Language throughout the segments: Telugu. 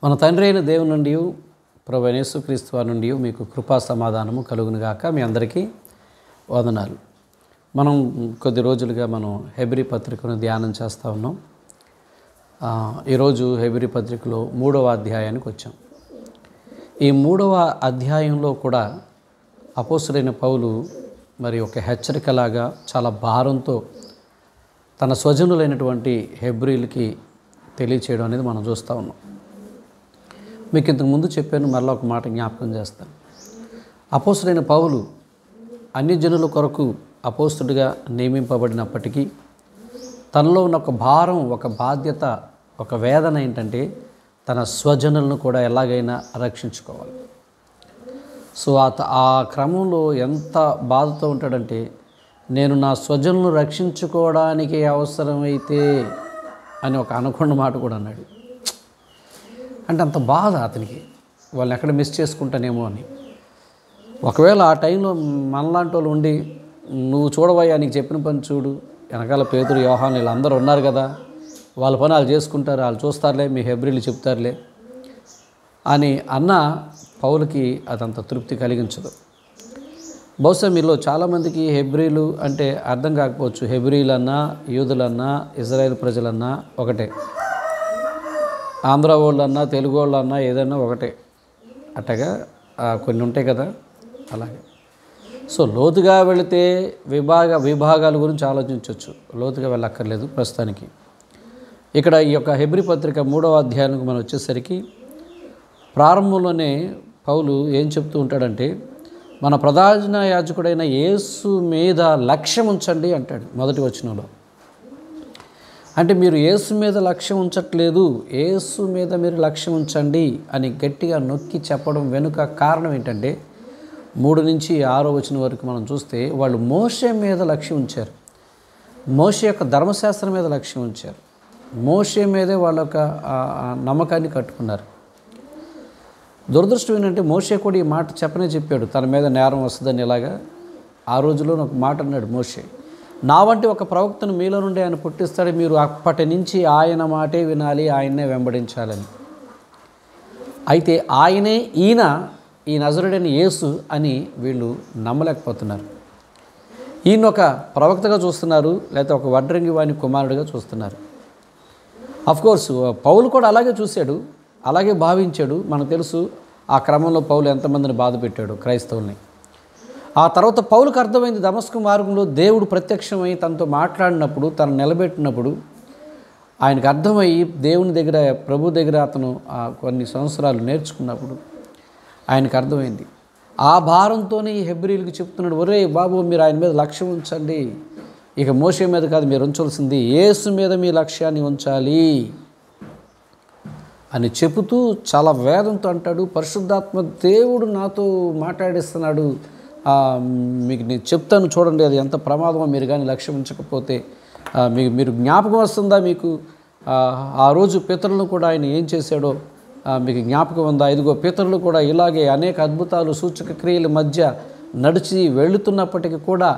మన తండ్రి అయిన దేవుని నుండి ప్రభువైన యేసుక్రీస్తు వారి నుండి మీకు కృపా సమాధానము కలుగునుగాక. మీ అందరికీ వందనాలు. మనం కొద్ది రోజులుగా మనం హెబ్రీ పత్రికను ధ్యానం చేస్తూ ఉన్నాం. ఈరోజు హెబ్రీ పత్రికలో 3వ అధ్యాయానికి వచ్చాం. ఈ 3వ అధ్యాయంలో కూడా అపోస్తలుడైన పౌలు మరి ఒక హెచ్చరికలాగా చాలా భారంతో తన స్వజనులైనటువంటి హెబ్రీలకి తెలియచేయడం అనేది మనం చూస్తూ ఉన్నాం. మీకు ఇంతకు ముందు చెప్పాను, మరలా ఒక మాట జ్ఞాపకం చేస్తాను. అపోస్తలుడైన పౌలు అన్యజనుల కొరకు అపోస్తలుడిగా నియమింపబడినప్పటికీ తనలో ఉన్న ఒక భారం, ఒక బాధ్యత, ఒక వేదన ఏంటంటే తన స్వజనులను కూడా ఎలాగైనా రక్షించుకోవాలి. సో ఆ క్రమంలో ఎంత బాధతో ఉంటాడంటే, నేను నా స్వజనులను రక్షించుకోవడానికి అవసరమైతే అని ఒక అనుకున్న మాట కూడా అన్నాడు. అంటే అంత బాధ అతనికి, వాళ్ళని ఎక్కడ మిస్ చేసుకుంటానేమో అని. ఒకవేళ ఆ టైంలో మనలాంటి వాళ్ళు ఉండి, నువ్వు చూడవయ్యా, నీకు చెప్పిన పని చూడు, వెనకాల పేతురు, యోహాను వీళ్ళందరూ ఉన్నారు కదా, వాళ్ళ పని వాళ్ళు చేసుకుంటారు, వాళ్ళు చూస్తారులే, మీ హెబ్రీలు చెప్తారులే అని అన్న పౌలుకి అదంత తృప్తి కలిగించదు. బహుశా మీలో చాలామందికి హెబ్రీలు అంటే అర్థం కాకపోవచ్చు. హెబ్రీలన్నా, యూదులన్నా, ఇజ్రాయేల్ ప్రజలన్నా ఒకటే, ఆంధ్ర వాళ్ళన్నా, తెలుగు వాళ్ళన్నా ఏదన్నా ఒకటే. అట్టగా కొన్ని ఉంటాయి కదా, అలాగే. సో లోతుగా వెళితే విభాగాల గురించి ఆలోచించవచ్చు, లోతుగా వెళ్ళక్కర్లేదు ప్రస్తుతానికి. ఇక్కడ ఈ యొక్క హెబ్రీ పత్రిక 3వ అధ్యాయానికి మనం వచ్చేసరికి ప్రారంభంలోనే పౌలు ఏం చెప్తూ ఉంటాడంటే, మన ప్రధాన యాజకుడైన యేసు మీద లక్ష్యం ఉంచండి అంటాడు మొదటి వచనంలో. అంటే మీరు యేసు మీద లక్ష్యం ఉంచట్లేదు, యేసు మీద మీరు లక్ష్యం ఉంచండి అని గట్టిగా నొక్కి చెప్పడం వెనుక కారణం ఏంటంటే, 3 నుంచి 6వ వచనం వరకు మనం చూస్తే వాళ్ళు మోషే మీద లక్ష్యం ఉంచారు, మోషే యొక్క ధర్మశాస్త్రం మీద లక్ష్యం ఉంచారు, మోషే మీదే వాళ్ళ యొక్క నమ్మకాన్ని కట్టుకున్నారు. దురదృష్టం ఏంటంటే మోషే కూడా ఈ మాట చెప్పాడు, తన మీద నేరం వస్తుందని. ఇలాగా ఆ రోజులో ఒక మాట అన్నాడు మోషే, నా వంటి ఒక ప్రవక్తను మీలో నుండి ఆయన పుట్టిస్తాడు, మీరు అప్పటి నుంచి ఆయన మాటే వినాలి, ఆయన్నే వెంబడించాలని. అయితే ఆయనే ఈ నజరుడైన యేసు అని వీళ్ళు నమ్మలేకపోతున్నారు. ఈయన ఒక ప్రవక్తగా చూస్తున్నారు, లేకపోతే ఒక వడ్రంగి వాని కుమారుడిగా చూస్తున్నారు. అఫ్కోర్స్ పౌలు కూడా అలాగే చూశాడు, అలాగే భావించాడు. మనకు తెలుసు ఆ క్రమంలో పౌలు ఎంతమందిని బాధ పెట్టాడు, క్రైస్తవుల్ని. ఆ తర్వాత పౌలుకు అర్థమైంది, దమస్కు మార్గంలో దేవుడు ప్రత్యక్షమై తనతో మాట్లాడినప్పుడు, తను నిలబెట్టినప్పుడు ఆయనకు అర్థమయ్యి దేవుని దగ్గర, ప్రభు దగ్గర అతను కొన్ని సంవత్సరాలు నేర్చుకున్నప్పుడు ఆయనకు అర్థమైంది. ఆ భారంతోనే ఈ హెబ్రీలకు చెప్తున్నాడు, ఒరే బాబు, మీరు ఆయన మీద లక్ష్యం ఉంచండి, ఇక మోషే మీద కాదు మీరు ఉంచాల్సింది, యేసు మీద మీ లక్ష్యాన్ని ఉంచాలి అని చెబుతూ చాలా వేదంతో అంటాడు, పరిశుద్ధాత్మ దేవుడు నాతో మాట్లాడిస్తున్నాడు, మీకు నేను చెప్తాను చూడండి, అది ఎంత ప్రమాదమో, మీరు కానీ లక్ష్యం ఉంచకపోతే. మీరు జ్ఞాపకం వస్తుందా మీకు? ఆ రోజు పితరులను కూడా ఆయన ఏం చేశాడో మీకు జ్ఞాపకం ఉందా? ఇదిగో పితరులు కూడా ఇలాగే అనేక అద్భుతాలు, సూచక క్రియల మధ్య నడిచి వెళుతున్నప్పటికీ కూడా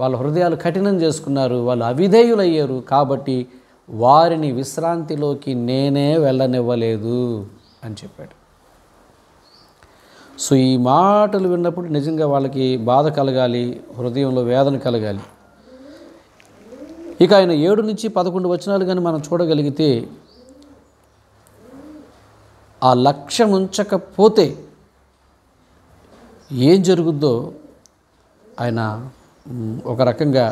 వాళ్ళ హృదయాలు కఠినం చేసుకున్నారు, వాళ్ళు అవిధేయులయ్యారు, కాబట్టి వారిని విశ్రాంతిలోకి నేనే వెళ్ళనివ్వలేదు అని చెప్పాడు. సో ఈ మాటలు విన్నప్పుడు నిజంగా వాళ్ళకి బాధ కలగాలి, హృదయంలో వేదన కలగాలి. ఇక ఆయన 7 నుంచి 11 వచనాలు కానీ మనం చూడగలిగితే, ఆ లక్ష్యం ఉంచకపోతే ఏం జరుగుద్దో ఆయన ఒక రకంగా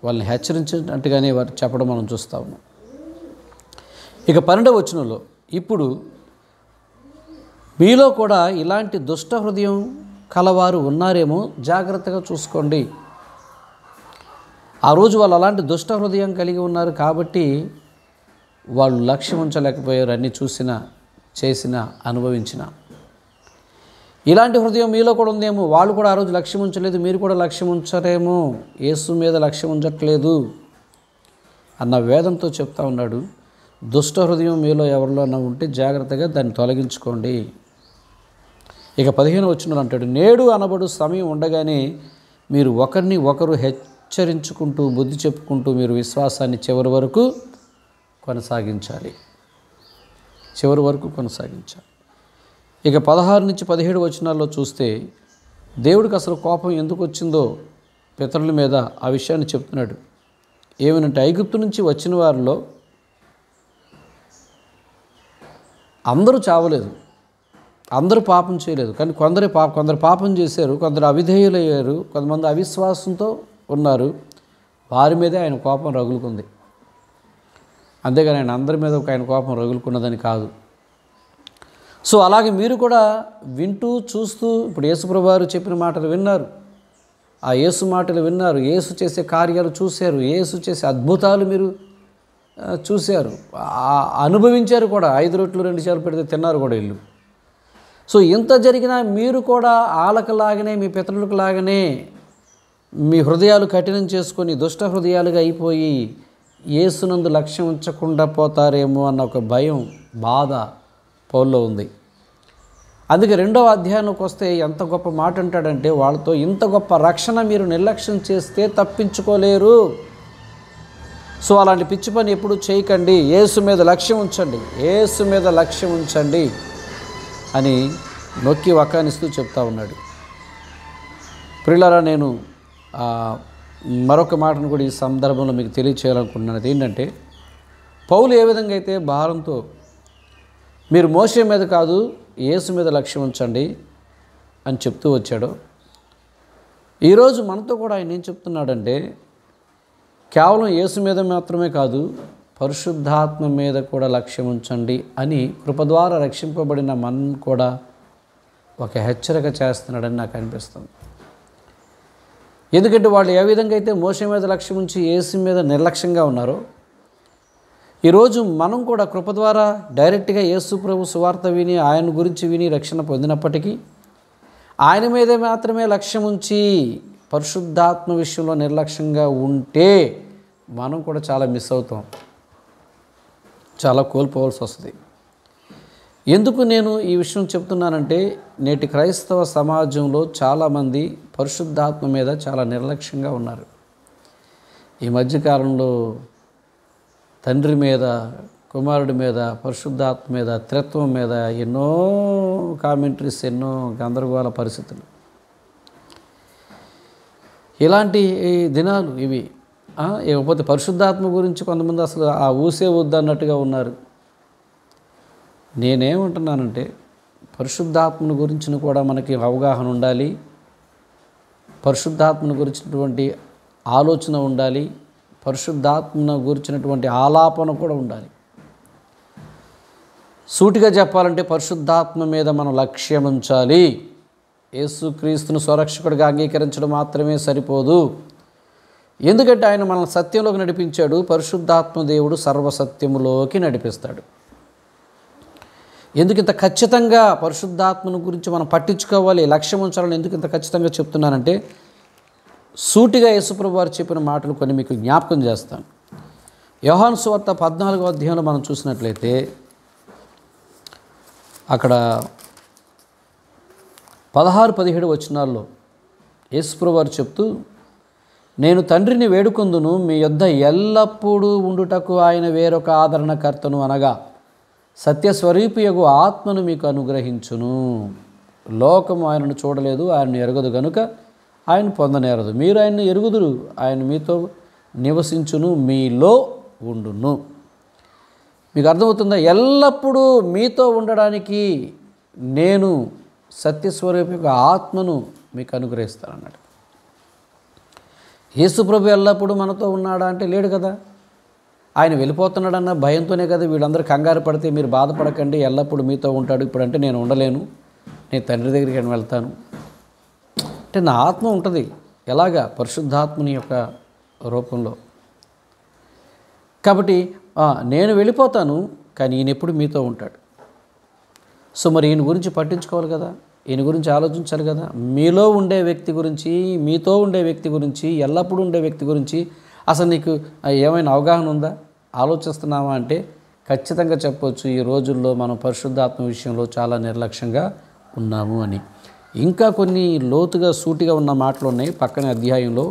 వాళ్ళని హెచ్చరించినట్టుగానే వారు చెప్పడం మనం చూస్తూ ఉన్నాం. ఇక 12వ వచనంలో, ఇప్పుడు మీలో కూడా ఇలాంటి దుష్ట హృదయం కలవారు ఉన్నారేమో, జాగ్రత్తగా చూసుకోండి. ఆ రోజు వాళ్ళు అలాంటి దుష్ట హృదయం కలిగి ఉన్నారు కాబట్టి వాళ్ళు లక్ష్యం ఉంచలేకపోయారు, అన్నీ చూసినా, చేసినా, అనుభవించిన. ఇలాంటి హృదయం మీలో కూడా ఉందేమో, వాళ్ళు కూడా ఆ రోజు లక్ష్యం ఉంచలేదు, మీరు కూడా లక్ష్యం ఉంచరేమో, యేసు మీద లక్ష్యం ఉంచట్లేదు అన్న వేదంతో చెప్తా ఉన్నాడు. దుష్ట హృదయం మీలో ఎవరిలోనా ఉంటే జాగ్రత్తగా దాన్ని తొలగించుకోండి. ఇక 15వ వచనంలో అంటాడు, నేడు అనబడు సమయం ఉండగానే మీరు ఒకరిని ఒకరు హెచ్చరించుకుంటూ, బుద్ధి చెప్పుకుంటూ మీరు విశ్వాసాన్ని చివరి వరకు కొనసాగించాలి. చివరి వరకు కొనసాగించాలి. ఇక 16 నుంచి 17 వచనాల్లో చూస్తే దేవుడికి అసలు కోపం ఎందుకు వచ్చిందో పితరుల మీద ఆ విషయాన్ని చెప్తున్నాడు. ఏమనంటే, ఐగుప్తు నుంచి వచ్చిన వారిలో అందరూ చావలేదు, అందరూ పాపం చేయలేదు, కానీ కొందరు పాపం చేశారు, కొందరు అవిధేయులయ్యారు, కొంతమంది అవిశ్వాసంతో ఉన్నారు. వారి మీదే ఆయన కోపం రగులుకుంది. అంతేగాని ఆయన అందరి మీద ఆయన కోపం రగులుకున్నదని కాదు. సో అలాగే మీరు కూడా వింటూ చూస్తూ ఇప్పుడు యేసుప్రభువు వారు చెప్పిన మాటలు విన్నారు, ఆ యేసు మాటలు విన్నారు, యేసు చేసే కార్యాలు చూశారు, యేసు చేసే అద్భుతాలు మీరు చూశారు, అనుభవించారు కూడా. 5 రొట్టెలు 2 చేపలు పెడితే తిన్నారు కూడా ఇల్లు. సో ఇంత జరిగినా మీరు కూడా ఆలకలాగానే, మీ పితరులకు లాగానే మీ హృదయాలు కఠినం చేసుకొని దుష్ట హృదయాలుగా అయిపోయి యేసునందు లక్ష్యం ఉంచకుండా పోతారేమో అన్న ఒక భయం, బాధ పౌల్లో ఉంది. అందుకే 2వ అధ్యాయంలోకి వస్తే ఎంత గొప్ప మాట అంటాడంటే, వాళ్ళతో ఇంత గొప్ప రక్షణ మీరు నిర్లక్ష్యం చేస్తే తప్పించుకోలేరు. సో అలాంటి పిచ్చి పని ఎప్పుడు చేయకండి, యేసు మీద లక్ష్యం ఉంచండి, యేసు మీద లక్ష్యం ఉంచండి అని నొక్కి వకానిస్తూ చెప్తా ఉన్నాడు. ప్రియులారా, నేను మరొక మాటను కూడా ఈ సందర్భంలో మీకు తెలియచేయాలనుకుంటున్నాను. అది ఏంటంటే, పౌలు ఏ విధంగా అయితే భారంతో మీరు మోషే మీద కాదు యేసు మీద లక్ష్యం ఉంచండి అని చెప్తూ వచ్చాడో, ఈరోజు మనతో కూడా ఆయన ఏం చెప్తున్నాడంటే, కేవలం యేసు మీద మాత్రమే కాదు పరిశుద్ధాత్మ మీద కూడా లక్ష్యం ఉంచండి అని కృప ద్వారా రక్షింపబడిన మనం కూడా ఒక హెచ్చరిక చేస్తున్నాడని నాకు అనిపిస్తుంది. ఎందుకంటే వాళ్ళు ఏ విధంగా అయితే మోషే మీద లక్ష్యం ఉంచి యేసు మీద నిర్లక్ష్యంగా ఉన్నారో, ఈరోజు మనం కూడా కృప ద్వారా డైరెక్ట్గా యేసు ప్రభు సువార్త విని ఆయన గురించి విని రక్షణ పొందినప్పటికీ ఆయన మీదే మాత్రమే లక్ష్యం ఉంచి పరిశుద్ధాత్మ విషయంలో నిర్లక్ష్యంగా ఉంటే మనం కూడా చాలా మిస్ అవుతాం, చాలా కోల్పోవాల్సి వస్తుంది. ఎందుకు నేను ఈ విషయం చెప్తున్నానంటే, నేటి క్రైస్తవ సమాజంలో చాలామంది పరిశుద్ధాత్మ మీద చాలా నిర్లక్ష్యంగా ఉన్నారు. ఈ మధ్యకాలంలో తండ్రి మీద, కుమారుడి మీద, పరిశుద్ధాత్మ మీద, త్రిత్వం మీద ఎన్నో కామెంటరీస్, ఎన్నో గందరగోళ పరిస్థితులు. ఇలాంటి దినాలు ఇవి. ఇకపోతే పరిశుద్ధాత్మ గురించి కొంతమంది అసలు ఆ ఊసే వద్దు అన్నట్టుగా ఉన్నారు. నేనేమంటున్నానంటే, పరిశుద్ధాత్మను గురించిన కూడా మనకి అవగాహన ఉండాలి, పరిశుద్ధాత్మను గురించినటువంటి ఆలోచన ఉండాలి, పరిశుద్ధాత్మను గురించినటువంటి ఆలాపన కూడా ఉండాలి. సూటిగా చెప్పాలంటే పరిశుద్ధాత్మ మీద మనం లక్ష్యం ఉంచాలి. యేసుక్రీస్తును స్వరక్షకుడిగా అంగీకరించడం మాత్రమే సరిపోదు. ఎందుకంటే ఆయన మనల్ని సత్యంలోకి నడిపించాడు. పరిశుద్ధాత్మ దేవుడు సర్వసత్యములోకి నడిపిస్తాడు. ఎందుకు ఇంత ఖచ్చితంగా పరిశుద్ధాత్మను గురించి మనం పట్టించుకోవాలి, లక్ష్యం ఉంచాలని ఎందుకు ఇంత ఖచ్చితంగా చెప్తున్నానంటే, సూటిగా యేసుప్రభు వారు చెప్పిన మాటలు కొన్ని మీకు జ్ఞాపకం చేస్తాను. యోహాను సువార్త 14వ అధ్యాయంలో మనం చూసినట్లయితే అక్కడ 16-17 వచనాల్లో యేసుప్రభు వారు చెప్తూ, నేను తండ్రిని వేడుకొందును, మీ యొద్ద ఎల్లప్పుడూ ఉండుటకు ఆయన వేరొక ఆదరణకర్తను అనగా సత్యస్వరూపియగు ఆత్మను మీకు అనుగ్రహించును. లోకము ఆయనను చూడలేదు, ఆయనను ఎరగదు గనుక ఆయన పొందనేరదు. మీరు ఆయన్ని ఎరుగుదురు, ఆయన మీతో నివసించును, మీలో ఉండును. మీకు అర్థమవుతుందా? ఎల్లప్పుడూ మీతో ఉండడానికి నేను సత్యస్వరూపియగు ఆత్మను మీకు అనుగ్రహిస్తానన్నాడు. యేసుప్రభు ఎల్లప్పుడూ మనతో ఉన్నాడా అంటే లేడు కదా. ఆయన వెళ్ళిపోతున్నాడన్న భయంతోనే కదా వీళ్ళందరూ కంగారు పడితే, మీరు బాధపడకండి, ఎల్లప్పుడూ మీతో ఉంటాడు. ఇప్పుడంటే నేను ఉండలేను, నేను తండ్రి దగ్గరికి వెళ్తాను అంటే నా ఆత్మ ఉంటుంది. ఎలాగా? పరిశుద్ధాత్మని యొక్క రూపంలో. కాబట్టి నేను వెళ్ళిపోతాను, కానీ ఈయన ఎప్పుడు మీతో ఉంటాడు. సో మరి ఈయన గురించి పట్టించుకోవాలి కదా, ఈయన గురించి ఆలోచించాలి కదా. మీలో ఉండే వ్యక్తి గురించి, మీతో ఉండే వ్యక్తి గురించి, ఎల్లప్పుడూ ఉండే వ్యక్తి గురించి అసలు నీకు ఏమైనా అవగాహన ఉందా? ఆలోచిస్తున్నావా అంటే ఖచ్చితంగా చెప్పవచ్చు, ఈ రోజుల్లో మనం పరిశుద్ధాత్మ విషయంలో చాలా నిర్లక్ష్యంగా ఉన్నాము అని. ఇంకా కొన్ని లోతుగా సూటిగా ఉన్న మాటలు ఉన్నాయి పక్కనే అధ్యాయంలో.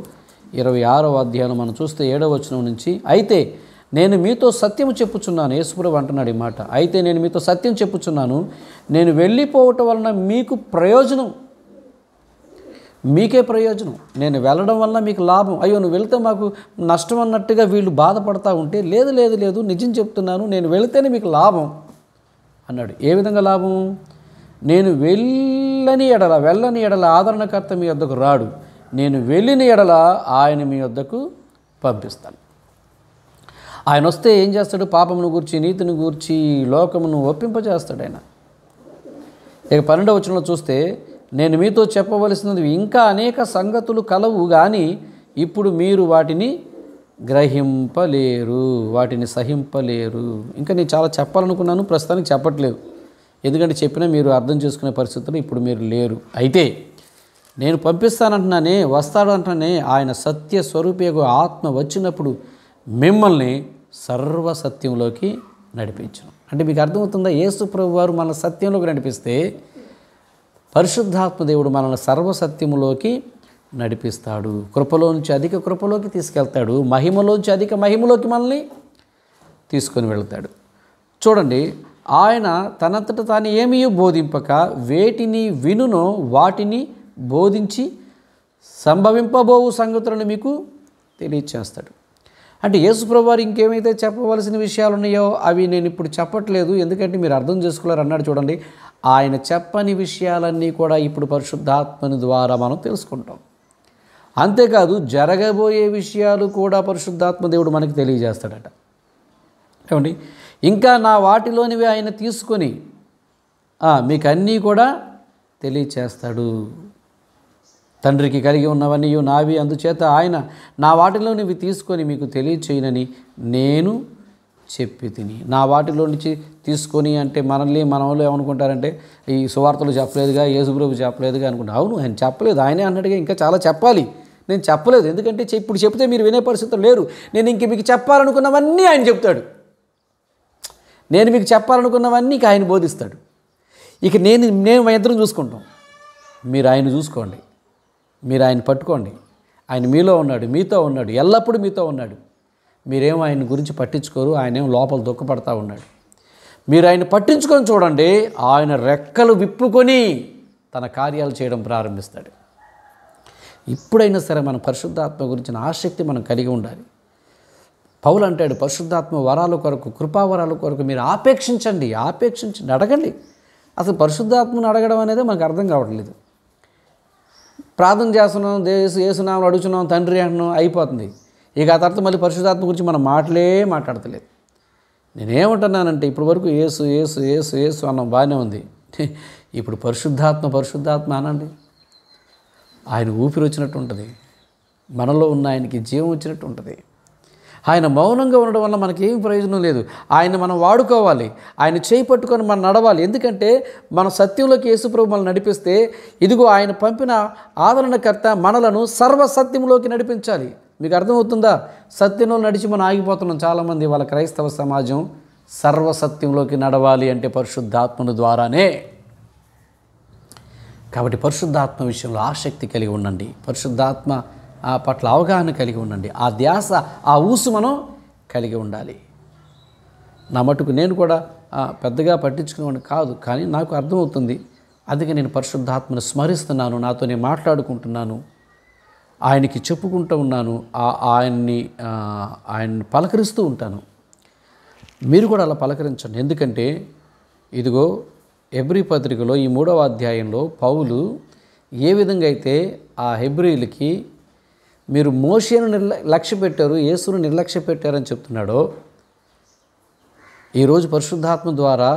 26వ అధ్యాయం మనం చూస్తే 7వ వచనం నుంచి, అయితే నేను మీతో సత్యము చెప్పుచున్నాను. యేసుప్రభువు అంటున్నాడు ఈ మాట. అయితే నేను మీతో సత్యం చెప్పుచున్నాను, నేను వెళ్ళిపోవటం వలన మీకు ప్రయోజనం, మీకే ప్రయోజనం. నేను వెళ్ళడం వల్ల మీకు లాభం. అయ్యో నువ్వు వెళితే మాకు నష్టం అన్నట్టుగా వీళ్ళు బాధపడతా ఉంటే, లేదు లేదు లేదు నిజం చెప్తున్నాను, నేను వెళితేనే మీకు లాభం అన్నాడు. ఏ విధంగా లాభం? నేను వెళ్ళని ఎడల ఆదరణకర్త మీ వద్దకు రాడు, నేను వెళ్ళిన ఎడల ఆయన మీ వద్దకు పంపిస్తాను. ఆయన వస్తే ఏం చేస్తాడు? పాపమును గూర్చి, నీతిని గూర్చి, లోకమును ఒప్పింపజేస్తాడు ఆయన. ఇక 12వ వచనంలో చూస్తే, నేను మీతో చెప్పవలసినది ఇంకా అనేక సంగతులు కలవు, కానీ ఇప్పుడు మీరు వాటిని గ్రహింపలేరు, వాటిని సహింపలేరు. ఇంకా నేను చాలా చెప్పాలనుకున్నాను, ప్రస్తుతానికి చెప్పట్లేదు. ఎందుకంటే చెప్పినా మీరు అర్థం చేసుకునే పరిస్థితుల్లో ఇప్పుడు మీరు లేరు. అయితే నేను పంపిస్తానంటున్నానే, వస్తాడు అంటున్నానే, ఆయన సత్య స్వరూపియగు ఆత్మ వచ్చినప్పుడు మిమ్మల్ని సర్వసత్యంలోకి నడిపించును. అంటే మీకు అర్థమవుతుందా? యేసు ప్రభు వారు మన సత్యంలోకి నడిపిస్తే, పరిశుద్ధాత్మ దేవుడు మనల్ని సర్వసత్యములోకి నడిపిస్తాడు. కృపలోంచి అధిక కృపలోకి తీసుకెళ్తాడు, మహిమలోంచి అధిక మహిమలోకి మనల్ని తీసుకొని వెళ్తాడు. చూడండి, ఆయన తనంతట తాను ఏమీ బోధింపక వేటిని వినునో వాటిని బోధించి సంభవింపబోవు సంగతులను మీకు తెలియచేస్తాడు. అంటే యేసుప్రభు వారు ఇంకేమైతే చెప్పవలసిన విషయాలు ఉన్నాయో అవి నేను ఇప్పుడు చెప్పట్లేదు, ఎందుకంటే మీరు అర్థం చేసుకోలేరు అన్నాడు. చూడండి, ఆయన చెప్పని విషయాలన్నీ కూడా ఇప్పుడు పరిశుద్ధాత్మని ద్వారా మనం తెలుసుకుంటాం. అంతేకాదు జరగబోయే విషయాలు కూడా పరిశుద్ధాత్మ దేవుడు మనకి తెలియజేస్తాడట. ఏమండి, ఇంకా నా వాటిలోనివి ఆయన తీసుకొని మీకు అన్నీ కూడా తెలియచేస్తాడు. తండ్రికి కలిగి ఉన్నవన్నీ నావి, అందుచేత ఆయన నా వాటిలోనివి తీసుకొని మీకు తెలియచేయనని నేను చెప్పి తిని. నా వాటిలో నుంచి తీసుకొని అంటే మనలో ఏమనుకుంటారంటే, ఈ సువార్తలు చెప్పలేదుగా, యేసుప్రభు చెప్పలేదుగా అనుకుంటారు. అవును, ఆయన చెప్పలేదు, ఆయనే అన్నట్టుగా ఇంకా చాలా చెప్పాలి. నేను చెప్పలేదు, ఎందుకంటే ఇప్పుడు చెప్తే మీరు వినే పరిస్థితులు లేరు. నేను ఇంక మీకు చెప్పాలనుకున్నవన్నీ ఆయన చెప్తాడు. నేను మీకు చెప్పాలనుకున్నవన్నీ ఇక ఆయన బోధిస్తాడు. ఇక మేము ఇద్దరం చూసుకుంటాం. మీరు ఆయన చూసుకోండి, మీరు ఆయన పట్టుకోండి. ఆయన మీలో ఉన్నాడు, మీతో ఉన్నాడు, ఎల్లప్పుడూ మీతో ఉన్నాడు. మీరేమో ఆయన గురించి పట్టించుకోరు, ఆయనేమో లోపల దుఃఖపడతా ఉన్నాడు. మీరు ఆయన పట్టించుకొని చూడండి, ఆయన రెక్కలు విప్పుకొని తన కార్యాలు చేయడం ప్రారంభిస్తాడు. ఇప్పుడైనా సరే మన పరిశుద్ధాత్మ గురించిన ఆసక్తి మనం కలిగి ఉండాలి. పౌలు అంటాడు, పరిశుద్ధాత్మ వరాల కొరకు, కృపావరాల కొరకు మీరు ఆపేక్షించండి, అడగండి. అసలు పరిశుద్ధాత్మను అడగడం అనేది మనకు అర్థం కావట్లేదు. ప్రార్థన చేస్తున్నాం, యేసునామములో అడుగుతున్నాం, తండ్రి అంటున్నాం, అయిపోతుంది. ఇక ఆ తర్వాత మళ్ళీ పరిశుద్ధాత్మ గురించి మనం మాట్లాడతలేదు. నేనేమంటున్నానంటే, ఇప్పుడు వరకు యేసు యేసు యేసు యేసు అన్నం బాగానే ఉంది. ఇప్పుడు పరిశుద్ధాత్మ అనండి. ఆయన ఊపిరి వచ్చినట్టు ఉంటుంది, మనలో ఉన్న ఆయనకి జీవం వచ్చినట్టు ఉంటుంది. ఆయన మౌనంగా ఉండడం వల్ల మనకేం ప్రయోజనం లేదు. ఆయన మనం వాడుకోవాలి, ఆయన చేయి పట్టుకొని మనం నడవాలి. ఎందుకంటే మన సత్యంలోకి యేసుప్రభు మనల్ని నడిపిస్తే, ఇదిగో ఆయన పంపిన ఆదరణకర్త మనలను సర్వసత్యంలోకి నడిపించాలి. మీకు అర్థమవుతుందా? సత్యంలో నడిచి మనం ఆగిపోతున్నాం. చాలామంది వాళ్ళ క్రైస్తవ సమాజం సర్వసత్యంలోకి నడవాలి అంటే పరిశుద్ధాత్మను ద్వారానే. కాబట్టి పరిశుద్ధాత్మ విషయంలో ఆసక్తి కలిగి ఉండండి, పరిశుద్ధాత్మ పట్ల అవగాహన కలిగి ఉండండి, ఆ ధ్యాస, ఆ ఊసు మనం కలిగి ఉండాలి. నా మటుకు నేను కూడా పెద్దగా పట్టించుకునేవాడిని కాదు, కానీ నాకు అర్థమవుతుంది. అందుకే నేను పరిశుద్ధాత్మను స్మరిస్తున్నాను, నాతో నేను మాట్లాడుకుంటున్నాను, ఆయనకి చెప్పుకుంటూ ఉన్నాను, ఆయన్ని పలకరిస్తూ ఉంటాను. మీరు కూడా అలా పలకరించండి. ఎందుకంటే ఇదిగో హెబ్రీ పత్రికలో ఈ 3వ అధ్యాయంలో పౌలు ఏ విధంగా అయితే ఆ హెబ్రీలకి మీరు మోషేను లక్ష్య పెట్టారు, యేసును నిర్లక్ష్య పెట్టారని చెప్తున్నాడో, ఈరోజు పరిశుద్ధాత్మ ద్వారా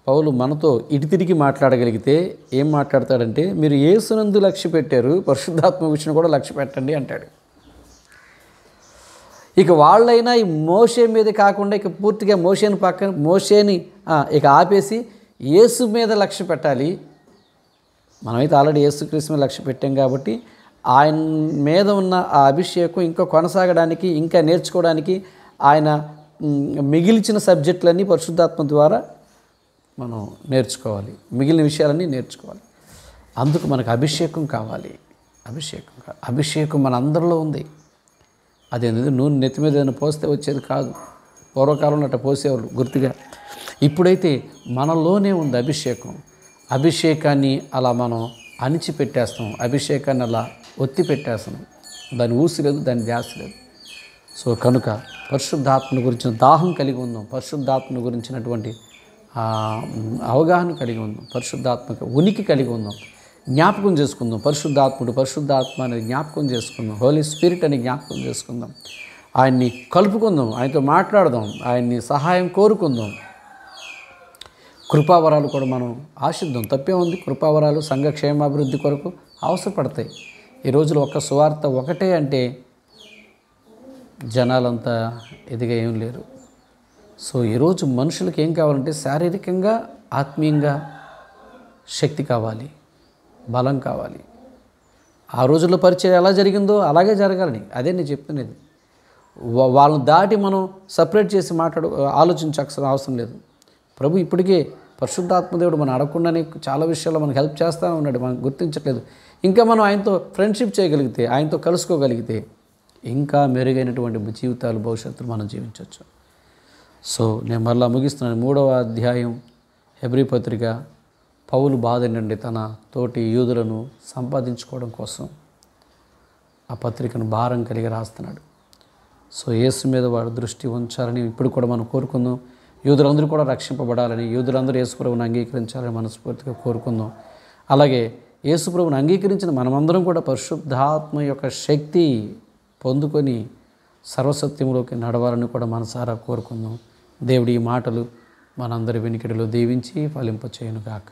పౌలు మనతో ఇటు తిరిగి మాట్లాడగలిగితే ఏం మాట్లాడతాడంటే, మీరు యేసునందు లక్ష్య పెట్టారు, పరిశుద్ధాత్మ విషయం కూడా లక్ష్య పెట్టండి అంటాడు. ఇక వాళ్ళైనా ఈ మోషే మీద కాకుండా ఇక పూర్తిగా మోషేని ఇక ఆపేసి యేసు మీద లక్ష్య పెట్టాలి. మనమైతే ఆల్రెడీ యేసుక్రీస్తు మీద లక్ష్య పెట్టాం కాబట్టి ఆయన మీద ఉన్న ఆ అభిషేకం ఇంకా కొనసాగడానికి, ఇంకా నేర్చుకోవడానికి ఆయన మిగిల్చిన సబ్జెక్టులన్నీ పరిశుద్ధాత్మ ద్వారా మనం నేర్చుకోవాలి, మిగిలిన విషయాలన్నీ నేర్చుకోవాలి. అందుకు మనకు అభిషేకం కావాలి. అభిషేకం మన అందరిలో ఉంది. అదేంటి నూనె నెత్తి మీద ఏదైనా పోస్తే వచ్చేది కాదు. పూర్వకాలంలో అట్లా పోసేవాళ్ళు గుర్తుగా. ఇప్పుడైతే మనలోనే ఉంది అభిషేకం. అభిషేకాన్ని అలా మనం అణిచిపెట్టేస్తాం, అభిషేకాన్ని అలా ఒత్తి పెట్టేస్తాం. దాని ఊసి లేదు, దాని ధ్యాస లేదు. సో కనుక పరిశుద్ధాత్మను గురించిన దాహం కలిగి ఉందాం, పరిశుద్ధాత్మను గురించినటువంటి అవగాహన కలిగి ఉందాం, పరిశుద్ధాత్మక ఉనికి కలిగి ఉందాం, జ్ఞాపకం చేసుకుందాం. పరిశుద్ధాత్మ అనేది జ్ఞాపకం చేసుకుందాం, హోలీ స్పిరిట్ అని జ్ఞాపకం చేసుకుందాం. ఆయన్ని కలుపుకుందాం, ఆయనతో మాట్లాడదాం, ఆయన్ని సహాయం కోరుకుందాం. కృపావరాలు కూడా మనం ఆశిద్దాం. తప్పే ఉంది, కృపావరాలు సంఘ క్షేమాభివృద్ధి కొరకు అవసరపడతాయి. ఈ రోజులో ఒక్క సువార్త ఒకటే అంటే జనాలంతా ఎదిగా ఏం లేరు. సో ఈరోజు మనుషులకు ఏం కావాలంటే శారీరకంగా, ఆత్మీయంగా శక్తి కావాలి, బలం కావాలి. ఆ రోజుల్లో పరిచయం ఎలా జరిగిందో అలాగే జరగాలని, అదే నేను చెప్తున్నది. వాళ్ళని దాటి మనం సపరేట్ చేసి ఆలోచించాల్సిన అవసరం లేదు. ప్రభు ఇప్పటికే పరిశుద్ధాత్మదేవుడు మనం అడగకుండానే చాలా విషయాల్లో మనకు హెల్ప్ చేస్తూ ఉన్నాడు, మనం గుర్తించట్లేదు. ఇంకా మనం ఆయనతో ఫ్రెండ్షిప్ చేయగలిగితే, ఆయనతో కలుసుకోగలిగితే ఇంకా మెరుగైనటువంటి జీవితాలు, భవిష్యత్తులు మనం జీవించవచ్చు. సో నేను మరలా ముగిస్తున్నాను. 3వ అధ్యాయం హెబ్రీ పత్రిక. పౌలు బాధేనండి, తన తోటి యూదులను సంపాదించుకోవడం కోసం ఆ పత్రికను భారం కలిగి రాస్తున్నాడు. సో యేసు మీద వాడు దృష్టి ఉంచాలని ఇప్పుడు కూడా మనం కోరుకుందాం. యూదులందరూ కూడా రక్షింపబడాలని, యూదులందరూ యేసుప్రభువుని అంగీకరించాలని మనస్ఫూర్తిగా కోరుకుందాం. అలాగే యేసుప్రభువుని అంగీకరించిన మనమందరం కూడా పరిశుద్ధాత్మ యొక్క శక్తి పొందుకొని సర్వసత్యంలోకి నడవాలని కూడా మనసారా కోరుకుందాం. దేవుడి ఈ మాటలు మనందరి వెనుకడిలో దీవించి ఫలింపచేయునుగాక.